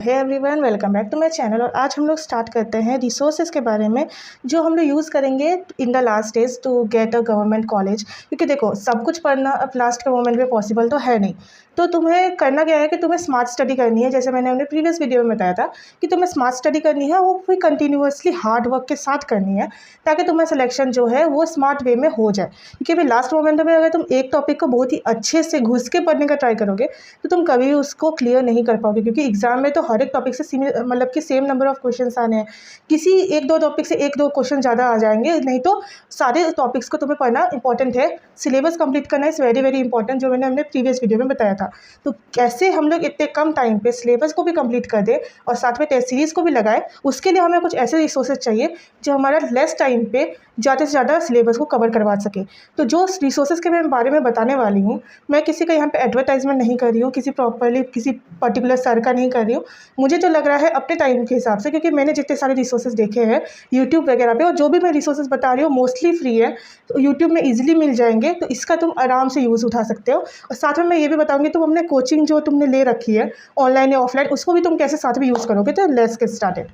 Hey everyone, welcome back to my channel. और आज हम लोग स्टार्ट करते हैं रिसोर्सेज के बारे में जो हम लोग यूज़ करेंगे in the last days to get a government college. क्योंकि देखो, सब कुछ पढ़ना अब लास्ट के मोमेंट में पॉसिबल तो है नहीं। तो तुम्हें करना क्या है कि तुम्हें स्मार्ट स्टडी करनी है। जैसे मैंने अपने प्रीवियस वीडियो में बताया था कि तुम्हें स्मार्ट स्टडी करनी है, वो भी कंटिन्यूअसली हार्ड वर्क के साथ करनी है, ताकि तुम्हें सिलेक्शन जो है वो स्मार्ट वे में हो जाए। क्योंकि अभी लास्ट मोमेंट में अगर तुम एक टॉपिक को बहुत ही अच्छे से घुस के पढ़ने का ट्राई करोगे तो तुम कभी उसको क्लियर नहीं कर पाओगे। क्योंकि एग्जाम में तो हर एक टॉपिक से मतलब कि सेम नंबर ऑफ क्वेश्चंस आने हैं। किसी एक दो टॉपिक से एक दो क्वेश्चन ज़्यादा आ जाएंगे, नहीं तो सारे टॉपिक्स को तुम्हें पढ़ना इंपॉर्टेंट है। सिलेबस कंप्लीट करना इज़ वेरी वेरी इंपॉर्टेंट, जो मैंने अपने प्रीवियस वीडियो में बताया था। तो कैसे हम लोग इतने कम टाइम पे सिलेबस को भी कंप्लीट कर दें और साथ में टेस्ट सीरीज़ को भी लगाए, उसके लिए हमें कुछ ऐसे रिसोर्सेज चाहिए जो हमारा लेस टाइम पे ज़्यादा से ज़्यादा सिलेबस को कवर करवा सके। तो जो रिसोर्सेज के मैं बारे में बताने वाली हूँ, मैं किसी का यहाँ पे एडवर्टाइजमेंट नहीं कर रही हूँ, किसी पर्टिकुलर सर का नहीं कर रही हूँ। मुझे जो लग रहा है अपने टाइम के हिसाब से, क्योंकि मैंने जितने सारे रिसोर्सेज देखे हैं यूट्यूब वगैरह पे, और जो भी मैं रिसोर्सेज बता रही हूँ मोस्टली फ्री है, तो यूट्यूब में ईजिली मिल जाएंगे। तो इसका तुम आराम से यूज़ उठा सकते हो। और साथ में मैं ये भी बताऊँगी तुम अपने कोचिंग जो तुमने ले रखी है ऑनलाइन या ऑफलाइन, उसको भी तुम कैसे साथ में यूज़ करोगे। तो लेट्स गेट स्टार्टेड।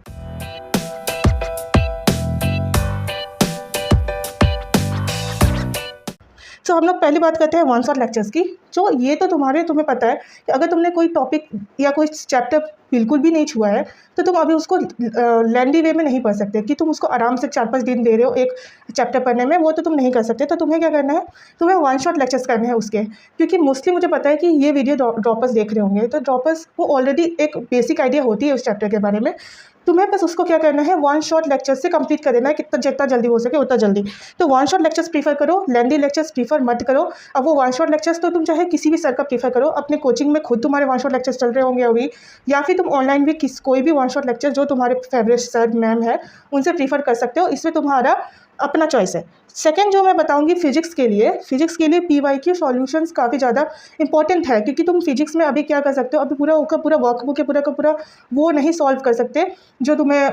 तो हम लोग पहली बात करते हैं वन शॉट लेक्चर्स की। जो ये तो तुम्हें पता है कि अगर तुमने कोई टॉपिक या कोई चैप्टर बिल्कुल भी नहीं छुआ है तो तुम अभी उसको लेंदी वे में नहीं पढ़ सकते कि तुम उसको आराम से 4-5 दिन दे रहे हो एक चैप्टर पढ़ने में, वो तो तुम नहीं कर सकते। तो तुम्हें क्या करना है, तुम्हें वन शॉट लेक्चर्स करने हैं उसके। क्योंकि मोस्टली मुझे पता है कि ये वीडियो ड्रॉपर्स देख रहे होंगे, तो ड्रॉपर्स को ऑलरेडी एक बेसिक आइडिया होती है उस चैप्टर के बारे में। तुम्हें बस उसको क्या करना है, वन शॉट लेक्चर से कंप्लीट कर देना है, जितना जल्दी हो सके उतना जल्दी। तो वन शॉट लेक्चर्स प्रीफर करो, लेंदी लेक्चर्स प्रीफर मत करो। अब वो वन शॉट लेक्चर्स तो तुम चाहे किसी भी सर का प्रीफर करो, अपने कोचिंग में खुद तुम्हारे वन शॉट लेक्चर्स चल रहे होंगे अभी, या फिर तुम ऑनलाइन भी कोई भी वन शॉट लेक्चर जो तुम्हारे फेवरेट सर मैम है उनसे प्रीफर कर सकते हो। इसमें तुम्हारा अपना चॉइस है। सेकंड जो मैं बताऊंगी फिजिक्स के लिए PYQ सॉल्यूशंस काफ़ी ज़्यादा इंपॉर्टेंट है। क्योंकि तुम फिजिक्स में अभी क्या कर सकते हो, अभी पूरा वर्कबुक है पूरा का पूरा वो नहीं सॉल्व कर सकते। जो तुम्हें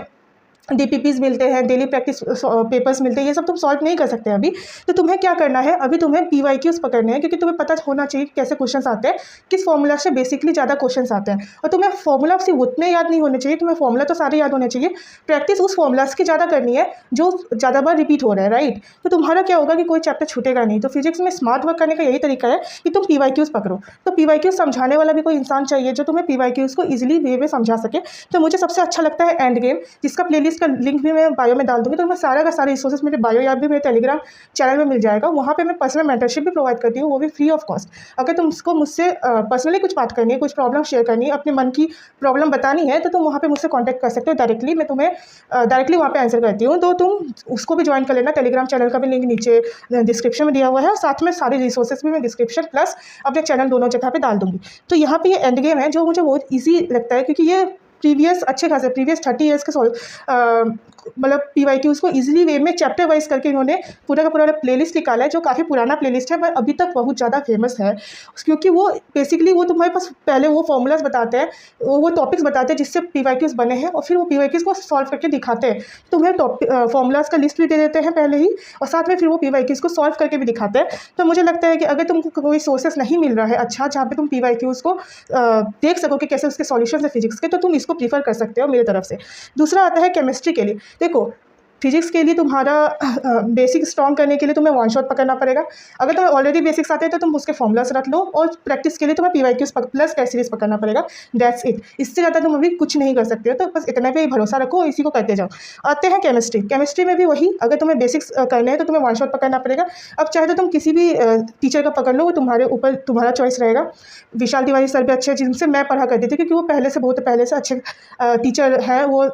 DPPs मिलते हैं, डेली प्रैक्टिस पेपर्स मिलते हैं, ये सब तुम सॉल्व नहीं कर सकते अभी। तो तुम्हें क्या करना है, अभी तुम्हें PYQs पकड़ने हैं। क्योंकि तुम्हें पता होना चाहिए कैसे क्वेश्चंस आते हैं, किस फॉर्मूला से बेसिकली ज़्यादा क्वेश्चंस आते हैं। और तुम्हें फॉर्मूला सिर्फ उतने याद नहीं होने चाहिए, तुम्हें फॉर्मूला तो सारे याद होने चाहिए। प्रैक्टिस उस फॉर्मूलाज की ज़्यादा करनी है जो ज़्यादा बार रिपीट हो रहा है, राइट। तो तुम्हारा क्या होगा कि कोई चैप्टर छूटेगा नहीं। तो फिजिक्स में स्मार्ट वर्क करने का यही तरीका है कि तुम PYQs पकड़ो। तो PYQs समझाने वाला भी कोई इंसान चाहिए जो तुम्हें PYQs को ईजिली वे में समझा सके। तो मुझे सबसे अच्छा लगता है एंड गेम, जिसका प्लेलिस्ट का लिंक भी मैं बायो में डाल दूंगी। तो मैं सारा का सारे रिसोर्सेज मेरे बायो या भी मेरे टेलीग्राम चैनल में मिल जाएगा। वहाँ पे मैं पर्सनल मेंटरशिप भी प्रोवाइड करती हूँ, वो भी फ्री ऑफ कॉस्ट। अगर तुमको मुझसे पर्सनली कुछ बात करनी है, कुछ प्रॉब्लम शेयर करनी है, अपने मन की प्रॉब्लम बतानी है, तो तुम वहाँ पे मुझसे कॉन्टैक्ट कर सकते हो डायरेक्टली। मैं तुम्हें डायरेक्टली वहाँ पे आंसर करती हूँ। तो तुम उसको भी ज्वाइन कर लेना। टेलीग्राम चैनल का भी लिंक नीचे डिस्क्रिप्शन में दिया हुआ है, और साथ में सारे रिसोर्सेज भी मैं डिस्क्रिप्शन प्लस अपने चैनल दोनों जगह पे डाल दूँगी। तो यहाँ पे ये एंड गेम है जो मुझे बहुत ईजी लगता है, क्योंकि ये प्रीवियस 30 ईयर्स के मतलब PYQs को ईजिली वे में चैप्टर वाइज करके इन्होंने पूरा का पूरा प्लेलिस्ट निकाला है, जो काफ़ी पुराना प्लेलिस्ट है पर अभी तक बहुत ज़्यादा फेमस है। क्योंकि वो बेसिकली वो तुम्हारे पास पहले वो फॉर्मूलाज बताते हैं, वो टॉपिक्स बताते हैं जिससे PYQs बने हैं, और फिर वो PYQs को सॉल्व करके दिखाते हैं। तुम्हें फॉर्मूलाज का लिस्ट भी दे देते हैं पहले ही, और साथ में फिर वो PYQs को सॉल्व करके भी दिखाते हैं। तो मुझे लगता है कि अगर तुमको कोई सोर्सेस नहीं मिल रहा है अच्छा, जहाँ पे तुम PYQs को देख सको कि कैसे उसके सॉल्यूशंस है फिजिक्स के, तो तुम इसको प्रीफर कर सकते हो मेरी तरफ से। दूसरा आता है केमिस्ट्री के लिए। देखो, फिजिक्स के लिए तुम्हारा बेसिक स्ट्रॉन्ग करने के लिए तुम्हें वन शॉट पकड़ना पड़ेगा। अगर तुम्हें ऑलरेडी बेसिक्स आते हैं तो तुम उसके फॉर्मूलास रख लो, और प्रैक्टिस के लिए तुम्हें PYQs प्लस टेस्ट सीरीज पकड़ना पड़ेगा। That's it. इससे ज़्यादा तुम अभी कुछ नहीं कर सकते हो। तो बस इतने पे ही भरोसा रखो, इसी को करते जाओ। आते हैं केमिस्ट्री में भी वही, अगर तुम्हें बेसिक्स करने हैं तो तुम्हें वन शॉट पकड़ना पड़ेगा। अब चाहे तो तुम किसी भी टीचर का पकड़ लो, वो तुम्हारे ऊपर तुम्हारा चॉइस रहेगा। विशाल तिवारी सर भी अच्छे, जिनसे मैं पढ़ा करती थी, क्योंकि वो बहुत पहले से अच्छे टीचर है। वो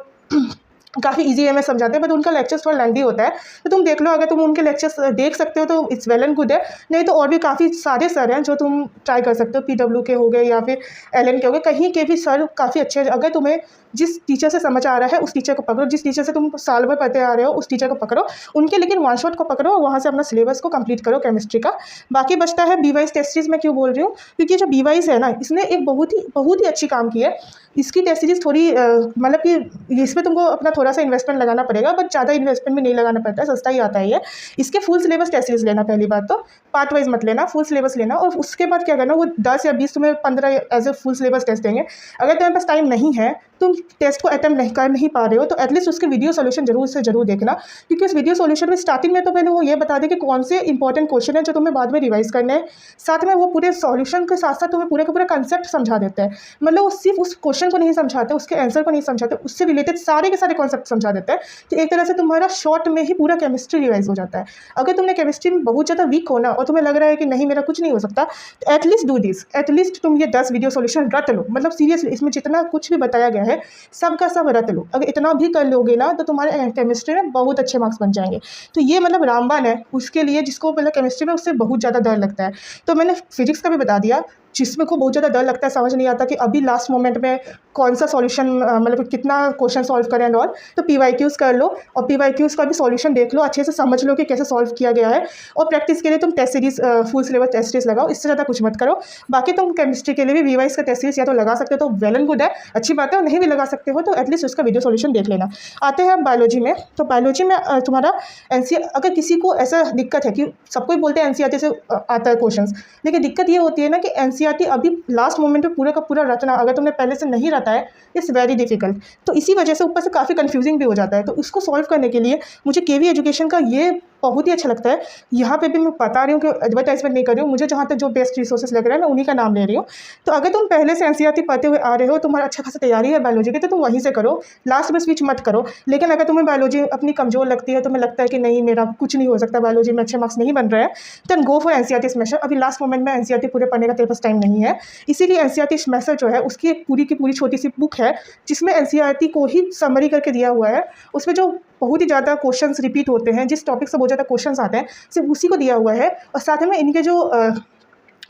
काफ़ी इजी वे में समझाते हैं, बट उनका लेक्चर्स थोड़ा लेंदी होता है। तो तुम देख लो, अगर तुम उनके लेक्चर्स देख सकते हो तो इट्स वेल एंड गुड है। नहीं तो और भी काफ़ी सारे सर हैं जो तुम ट्राई कर सकते हो। PW के हो गए या फिर LN के हो गए, कहीं के भी सर काफ़ी अच्छे हैं। अगर तुम्हें जिस टीचर से समझ आ रहा है उस टीचर को पकड़ो, जिस टीचर से तुम साल भर पढ़ते आ रहे हो उस टीचर को पकड़ो उनके, लेकिन वन शॉट को पकड़ो और वहाँ से अपना सिलेबस को कंप्लीट करो केमिस्ट्री का। बाकी बचता है BWise टेस्ट सीरीज। मैं क्यों बोल रही हूँ, क्योंकि जो BWise है ना, इसने एक बहुत ही अच्छी काम की है। इसकी टेस्ट सीरीज थोड़ी मतलब कि इसमें तुमको अपना थोड़ा सा इन्वेस्टमेंट लगाना पड़ेगा, बट ज़्यादा इन्वेस्टमेंट भी नहीं लगाना पड़ता है, सस्ता ही आता है ये। इसके फुल सिलेबस टेस्ट सीरीज लेना, पहली बात तो पार्ट वाइज मत लेना, फुल सिलेबस लेना। और उसके बाद क्या करना, वो 10 या 20 तुम्हें 15 as a full syllabus test देंगे। अगर तुम्हारे पास टाइम नहीं है, तुम टेस्ट को अटेम्प्ट कर नहीं पा रहे हो, तो एटलीस्ट उसके वीडियो सोल्यूशन जरूर से जरूर देखना, क्योंकि उस वीडियो सोल्यूशन में स्टार्टिंग में तो पहले वो ये बता दे कि कौन से इंपॉर्टेंट क्वेश्चन है जो तुम्हें बाद में रिवाइज करने हैं। साथ में वो पूरे सॉल्यूशन के साथ साथ तुम्हें पूरे का पूरा कंसेप्ट समझा देते हैं। मतलब वो सिर्फ उस क्वेश्चन को नहीं समझाते, उसके आंसर को नहीं समझाते, उससे रिलेटेड सारे के सारे कॉन्सेप्ट समझा देते हैं। तो एक तरह से तुम्हारा शॉर्ट में ही पूरा केमिस्ट्री रिवाइज हो जाता है। अगर तुमने केमिस्ट्री में बहुत ज़्यादा वीक होना और तुम्हें लग रहा है कि नहीं मेरा कुछ नहीं हो सकता, तो एटलीस्ट डू दिस, एटलीस्ट तुम ये 10 वीडियो सोल्यूशन रट लो। मतलब सीरियसली इसमें जितना कुछ भी बताया गया है सबका सब रट लो। अगर इतना भी कर लोगे ना, तो तुम्हारे केमिस्ट्री में बहुत अच्छे मार्क्स बन जाएंगे। तो ये मतलब रामबाण है उसके लिए जिसको पहले केमिस्ट्री में उससे बहुत ज़्यादा डर लगता है। तो मैंने फिजिक्स का भी बता दिया, जिसमें को बहुत ज़्यादा डर लगता है, समझ नहीं आता कि अभी लास्ट मोमेंट में कौन सा सॉल्यूशन, मतलब कितना क्वेश्चन सॉल्व करें एंड ऑल। तो PYQs कर लो और PYQs का भी सॉल्यूशन देख लो, अच्छे से समझ लो कि कैसे सॉल्व किया गया है। और प्रैक्टिस के लिए तुम test series, full syllabus test series लगाओ, इससे ज़्यादा कुछ मत करो। बाकी तुम केमिस्ट्री के लिए भी VYS का टेस्ट सीरीज या तो लगा सकते हो तो वेल एंड गुड है, अच्छी बात है। और नहीं भी लगा सकते हो तो एटलीस्ट उसका वीडियो सॉल्यूशन देख लेना। आते हैं बायोलॉजी में। तो बायोलॉजी में तुम्हारा अगर किसी को ऐसा दिक्कत है कि सबको ही बोलते हैं NCERT से आता है क्वेश्चन, लेकिन दिक्कत ये होती है ना कि NCERT अभी लास्ट मोमेंट पे पूरा का पूरा रटना, अगर तुमने पहले से नहीं रटा है, इट्स वेरी डिफिकल्ट। तो इसी वजह से ऊपर से काफ़ी कंफ्यूजिंग भी हो जाता है। तो इसको सॉल्व करने के लिए मुझे KV एजुकेशन का ये बहुत ही अच्छा लगता है। यहाँ पे भी मैं बता रही हूँ कि एडवर्टाइजमेंट नहीं कर रही हूँ, मुझे जहाँ तक जो बेस्ट रिसोर्सेज लग रहा है मैं उन्हीं का नाम ले रही हूँ। तो अगर तुम पहले से NCERT पढ़ते हुए आ रहे हो, तुम्हारा अच्छा खासा तैयारी है बायोलॉजी की, तो तुम वहीं से करो, लास्ट में स्विच मत करो। लेकिन अगर तुम्हें बायोलॉजी अपनी कमजोर लगती है, तुम्हें लगता है कि नहीं मेरा कुछ नहीं हो सकता, बायोलॉजी में अच्छे मार्क्स नहीं बन रहे हैं, then go for NCERT smasher. अभी लास्ट मोमेंट में NCERT पूरे पढ़ने का तेरे पास टाइम नहीं है, इसीलिए NCERT स्मैशर जो है उसकी एक पूरी की पूरी छोटी सी बुक है जिसमें NCERT को ही समरी करके दिया हुआ है। उसमें जो बहुत ही ज़्यादा क्वेश्चंस रिपीट होते हैं, जिस टॉपिक से बहुत ज़्यादा क्वेश्चंस आते हैं, सिर्फ उसी को दिया हुआ है। और साथ में इनके जो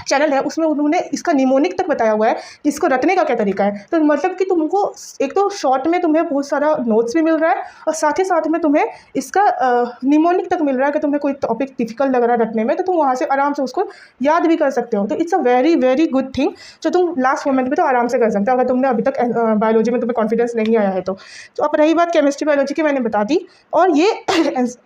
चैनल है उसमें उन्होंने इसका निमोनिक तक बताया हुआ है कि इसको रटने का क्या तरीका है। तो मतलब कि तुमको एक तो शॉर्ट में तुम्हें बहुत सारा नोट्स भी मिल रहा है और साथ ही साथ में तुम्हें इसका निमोनिक तक मिल रहा है कि तुम्हें कोई टॉपिक डिफिकल्ट लग रहा है रटने में, तो तुम वहाँ से आराम से उसको याद भी कर सकते हो। तो it's a very very good thing जो तुम लास्ट मोमेंट में तो आराम से कर सकते हो, अगर तुमने अभी तक बायोलॉजी में तुम्हें कॉन्फिडेंस नहीं आया है तो। अब रही बात केमिस्ट्री बायोलॉजी की, मैंने बता दी। और ये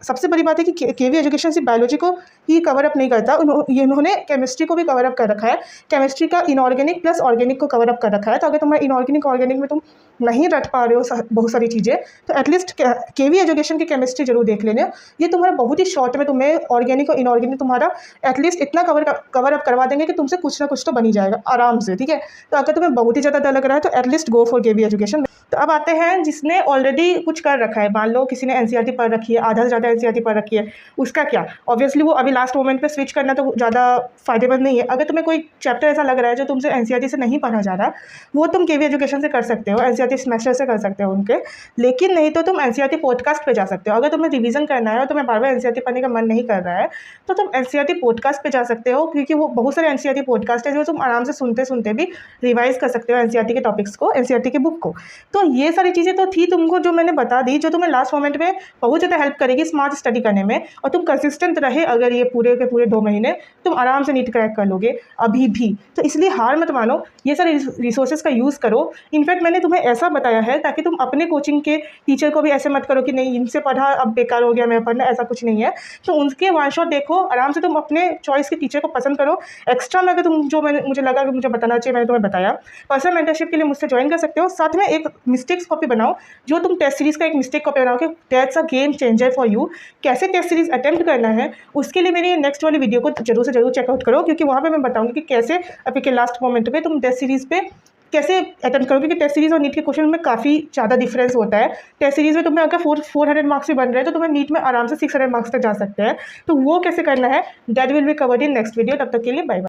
सबसे बड़ी बात है कि KV एजुकेशन सिर्फ बायोलॉजी को ही कवर अप नहीं करता, इन्होंने केमिस्ट्री को भी कवर अप कर रखा है। केमिस्ट्री का इनऑर्गेनिक प्लस ऑर्गेनिक को कवर अप कर रखा है। तो अगर तुम्हारा इनऑर्गेनिक ऑर्गेनिक में तुम नहीं रट पा रहे हो बहुत सारी चीज़ें, तो एटलीस्ट KV एजुकेशन की केमिस्ट्री जरूर देख लेना। ये तुम्हारा बहुत ही शॉर्ट में तुम्हें ऑर्गेनिक और इनऑर्गेनिक तुम्हारा एटलीस्ट इतना कवर अप करवा देंगे कि तुमसे कुछ ना कुछ तो बनी जाएगा आराम से, ठीक है। तो अगर तुम्हें बहुत ही ज़्यादा डर लग रहा है तो at least go for KV education. तो अब आते हैं जिसने ऑलरेडी कुछ कर रखा है, मान लो किसी ने NCERT पढ़ रखी है, आधा से ज़्यादा NCERT पढ़ रखी है, उसका क्या। ऑब्वियसली वो अभी लास्ट मोमेंट पे स्विच करना तो ज़्यादा फायदेमंद नहीं है। अगर तुम्हें कोई चैप्टर ऐसा लग रहा है जो तुमसे NCERT से नहीं पढ़ा जा रहा, वो तुम KV एजुकेशन से कर सकते हो, NCERT सेमेस्टर से कर सकते हो उनके। लेकिन नहीं तो तुम NCERT पॉडकास्ट पे जा सकते हो। अगर तुम्हें रिवीजन करना है और तुम्हें बार बार NCERT पढ़ने का मन नहीं कर रहा है, तो तुम NCERT पॉडकास्ट पे जा सकते हो, क्योंकि वो बहुत सारे NCERT पॉडकास्ट है जो तुम आराम से सुनते सुनते भी रिवाइज कर सकते हो NCERT के टॉपिक्स को, NCERT की बुक को। तो ये सारी चीज़ें तो थी तुमको जो मैंने बता दी, जो तुम्हें लास्ट मोमेंट में बहुत ज़्यादा हेल्प करेगी स्मार्ट स्टडी करने में। और तुम कंसिस्टेंट रहे अगर ये पूरे के पूरे 2 महीने, तुम आराम से नीट क्रैक कर लोगे अभी भी। तो इसलिए हार मत मानो, ये सारे रिसोर्सेज का यूज़ करो। इनफैक्ट मैंने तुम्हें ऐसा बताया है ताकि तुम अपने कोचिंग के टीचर को भी ऐसे मत करो कि नहीं इनसे पढ़ा अब बेकार हो गया मैं पढ़ना, ऐसा कुछ नहीं है। तो उनके वन शॉट देखो, आराम से तुम अपने चॉइस के टीचर को पसंद करो। एक्स्ट्रा में अगर तुम जो मुझे लगा कि मुझे बताना चाहिए, मैंने तुम्हें बताया। पर्सनल मेंटरशिप के लिए मुझसे ज्वाइन कर सकते हो। साथ में एक मिस्टेक्स कॉपी बनाओ, जो तुम टेस्ट सीरीज़ का एक मिस्टेक कॉपी बनाओ कि that's a game changer for you. कैसे टेस्ट सीरीज़ अटेम्प्ट करना है, उसके लिए मेरी नेक्स्ट वाली वीडियो को जरूर से जरूर चेकआउट करो, क्योंकि वहाँ पे मैं बताऊंगी कि कैसे अभी के लास्ट मोमेंट पे तुम टेस्ट सीरीज़ पे कैसे अटेम्प्ट करोगे। क्योंकि टेस्ट सीरीज़ और नीट के क्वेश्चन में काफ़ी ज़्यादा डिफरेंस होता है। टेस्ट सीरीज़ में तुम्हें अगर 400 मार्क्स भी बन रहे हैं, तो तुम्हें नीट में आराम से 600 मार्क्स तक जा सकते हैं। तो वो कैसे करना है, that will be covered in next video. तब तक के लिए बाय बाय।